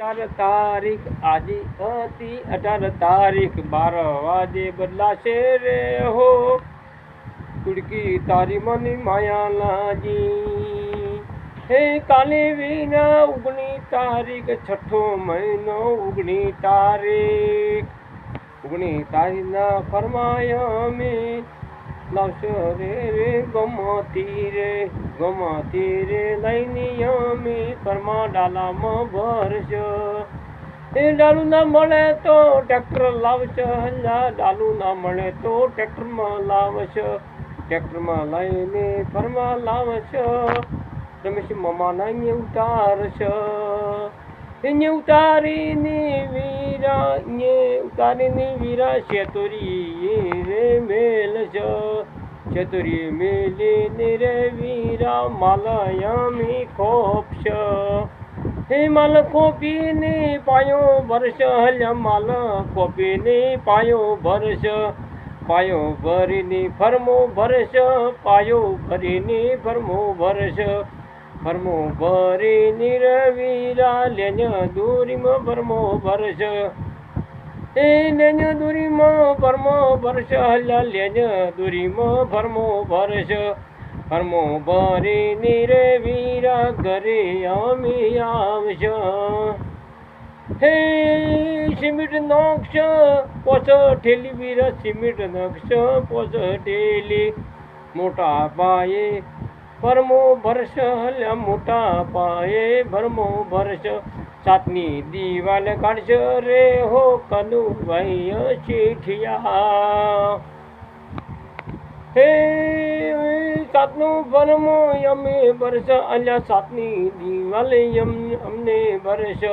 તારીખ આજે હતી 18 તારીખ 12 વાગે બદલાશે રે હો કુડકી તારી મની માયા લાજી હે કાલે વિના 19 તારીખ છઠ્ઠો મહિનો 19 તારીખના ફરમાયા મેં લાવશો રે ગમતી રે લઈને અમે ફરમા ડાલામાં ભરશો એ ડાલુ ના મળે તો ટ્રેક્ટર લાવશો ડાલુ ના મળે તો ટ્રેક્ટરમાં લાવશો ટ્રેક્ટરમાં લઈને ફરમા લાવશો રમેશ મામાના ઉતારશો એને ઉતારીને વીરા શેતુરી રે મેલશો ચતુરી મેલીને રે વીરા માલયામી ખોપશો હે માલ ખોપીને પાયો ભરશ હલ્યા માલ ખોપીને પાયો ભરશ પાયો ભરીને ફરમો ભરશ પાયો ભરીને ફરમો ભરશ ફરમો ભરીને રે વીરા લેન્ય દૂરીમાં ફરમો ભરશ એ લેન્ય દૂરીમાં ફરમો ભરશ હલ્યા લેન્ય દૂરીમાં ફરમો ભરશ ફરમો ભરીને રે વીરા ઘરે અમે આવશો હે સિમેન્ટ નાખશો પોસ ઠેલી વીરા સિમેન્ટ નાખશો પોસ ઠેલી મોટા પાયે ફરમો ભરશ હલ્યા મોટા પાયે ફરમો ભરશ સાતની દીવાલ કાઢશો રે હો કનુભાઈ શેઠિયા હે સાતનું ફરમો અમે ભરશ અલ્યા સાતની દીવાલ અમને ભરશ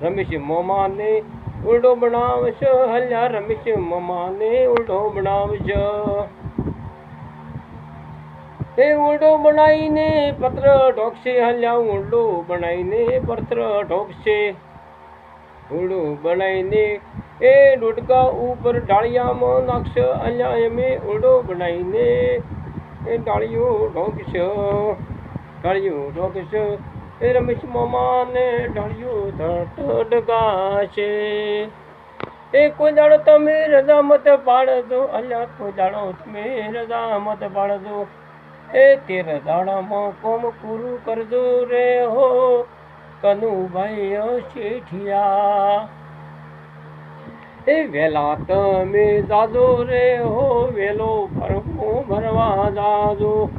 રમેશ મોમાને ઉલટો બનાવશો હલ્યા રમેશ મોમાને ઉલટો બનાવશો એ ઉલટો બનાવીને પત્ર ઢોકશે હલ્યા ઉલટો બનાવીને પત્ર ઢોકશે ઉલટો બનાવીને એ ડોડકા ઉપર ડાળિયામાં નાખશે હલ્યા અમે ઉલટો બનાવીને એ ડાળીઓ ઢોકશે એ રમેશ મામાને ડાળીઓ ઢગાશે એ કોઈ દાડો તમે રજા મત પાડજો હલ્યા કોઈ દાડો તમે રજા મત પાડજો એ 13 દાડામાં કોમ પૂરું કરજો રે હો કનુભાઈ શેઠિયા એ વેલા તમે જાજો રે હો વેલો ફરમો ભરવા જાજો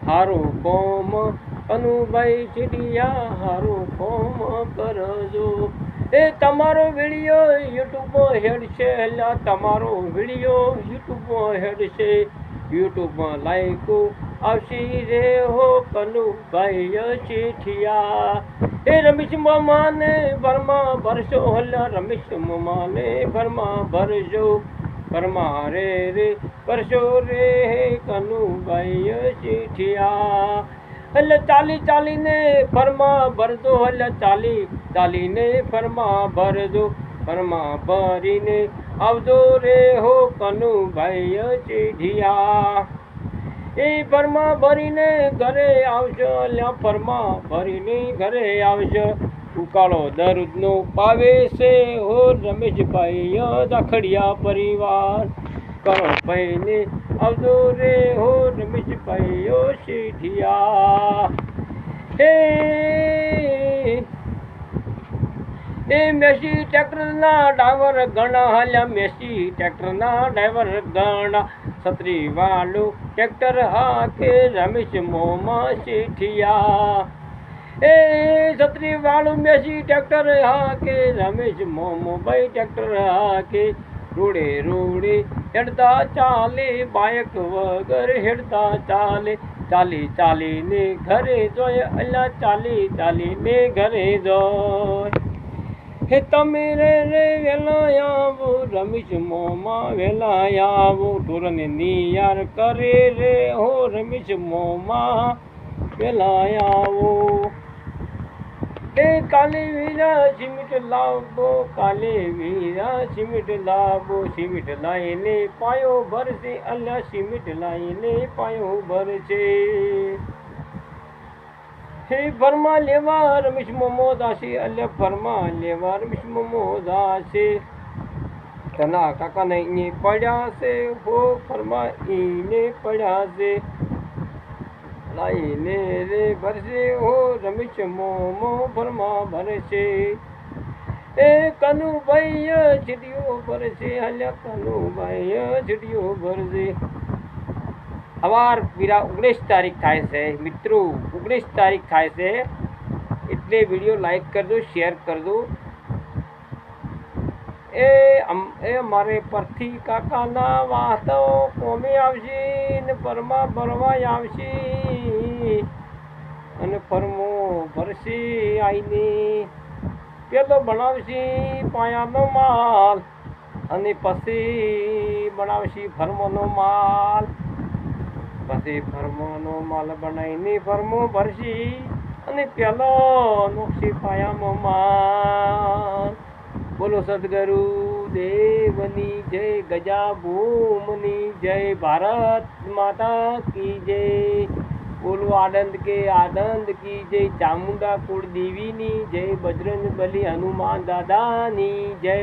હારું કોમ કનુભાઈ શેઠિયા હારું કોમ કરજો એ તમારો વિડીયો યુટ્યુબમાં હેડશે એટલે તમારો વિડીયો યુટ્યુબમાં હેડશે યુટ્યુબમાં લાઈકો આવશી રે હો કનુભાઈ શેઠિયા એ રમેશ મામાને ફરમા ભરશો હલ્યા રમેશ મામાને ફરમા ભરશો ફરમા રે કરશો રે કનુભાઈ શેઠિયા એટલે ચાલીને ફરમા ભરજો એટલે ચાલીને ફરમા ભરજો ફરમા ભરીને આવજો રે હો કનુભાઈ શેઠિયા એ ફરમા ભરીને ઘરે આવશો લ્યા ફરમા ભરીને ઘરે આવશો ઉકાળો દરરોજનો પાવે છે હો રમેશભાઈ દાખડિયા પરિવાર કરો ભાઈને આવજો રે હો રમેશભાઈ શેઠિયા હે એ મેસી ટ્રેક્ટરના ડ્રાઈવર ગણા હાલ્યા મેસી ટ્રેક્ટરના ડ્રાઈવર ગણા છત્રી વાળું ટ્રેક્ટર હાકે રમેશ મોમા શેઠિયા એ છત્રી વાળું મેસી ટ્રેક્ટર હાકે રમેશ મોમોભાઈ ટ્રેક્ટર હાકે રોડે હેડતા ચાલે બાયક વગર હેડતા ચાલે ચાલીને ઘરે જોય અલ્યા ચાલીને ઘરે જોય હે તમે રે વેલા આવો રમેશ મોમા વેલા આવો ઢોરને નિયાર કરે રે હો રમેશ મોમા વેલા આવો એ કાલે વીરા સિમેન્ટ લાવો સિમેન્ટ લાઈને પાયો ભરશે અલ્યા સિમેન્ટ લાઈને પાયો ભરશે હે ફરમા લેવા રમેશ મોમો દાસી અલ્યા ફરમા લેવા રમેશ મોમો દાસે તના કાકા ને પડ્યા છે હો ફરમા ઈને પડ્યા છે લાઈને રે ભરશે હો રમેશ મોમો ફરમા ભરશે એ કનુભાઈ ચીડિયો ભરશે અલ્યા કનુભાઈ ચીડિયો ભરશે અવાર વીરા 19 તારીખ થાય છે મિત્રો 19 તારીખ થાય છે એટલે વિડીયો લાઈક કરજો શેર કરજો એ મારે પરથી કાકાના વાસ્તો કોમે આવશે ને ફરમા ભરવા આવશે અને ફરમો ભરશે આઈને પેલો બનાવશે પાયાનો માલ અને પછી બનાવશે ફરમોનો માલ પછી ફરમોનો માલ બનાવીને ફરમો ભરશી અને પેલો નોક્ષી પાયામાં માલ બોલો સદગુરુ દેવની જય ગજા ભૂમની જય ભારત માતા કી જય બોલો આનંદ કી જય ચામુંડા કુળ દેવીની જય બજરંગ બલી હનુમાન દાદાની જય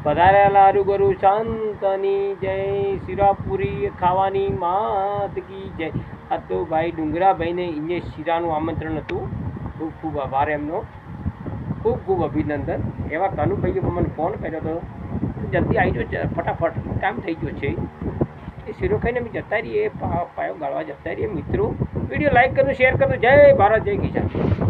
પધારેલા હરુગુરુ શાંતની જય શિરાપુરી ખાવાની માત કી જય આ તો ભાઈ ડુંગરાભાઈને ઇને શિરાનું આમંત્રણ હતું ખૂબ ખૂબ આભાર એમનો ખૂબ ખૂબ અભિનંદન એવા કાનુભાઈએ મને ફોન કર્યો હતો જલ્દી આવી જાઓ ફટાફટ ટાઈમ થઈ ગયો છે એ શીરો ખાઈને અમે જતા રહીએ પાયો ગાળવા જતા રહીએ મિત્રો વિડીયો લાઈક કરજો શેર કરજો જય ભારત જય કિસાન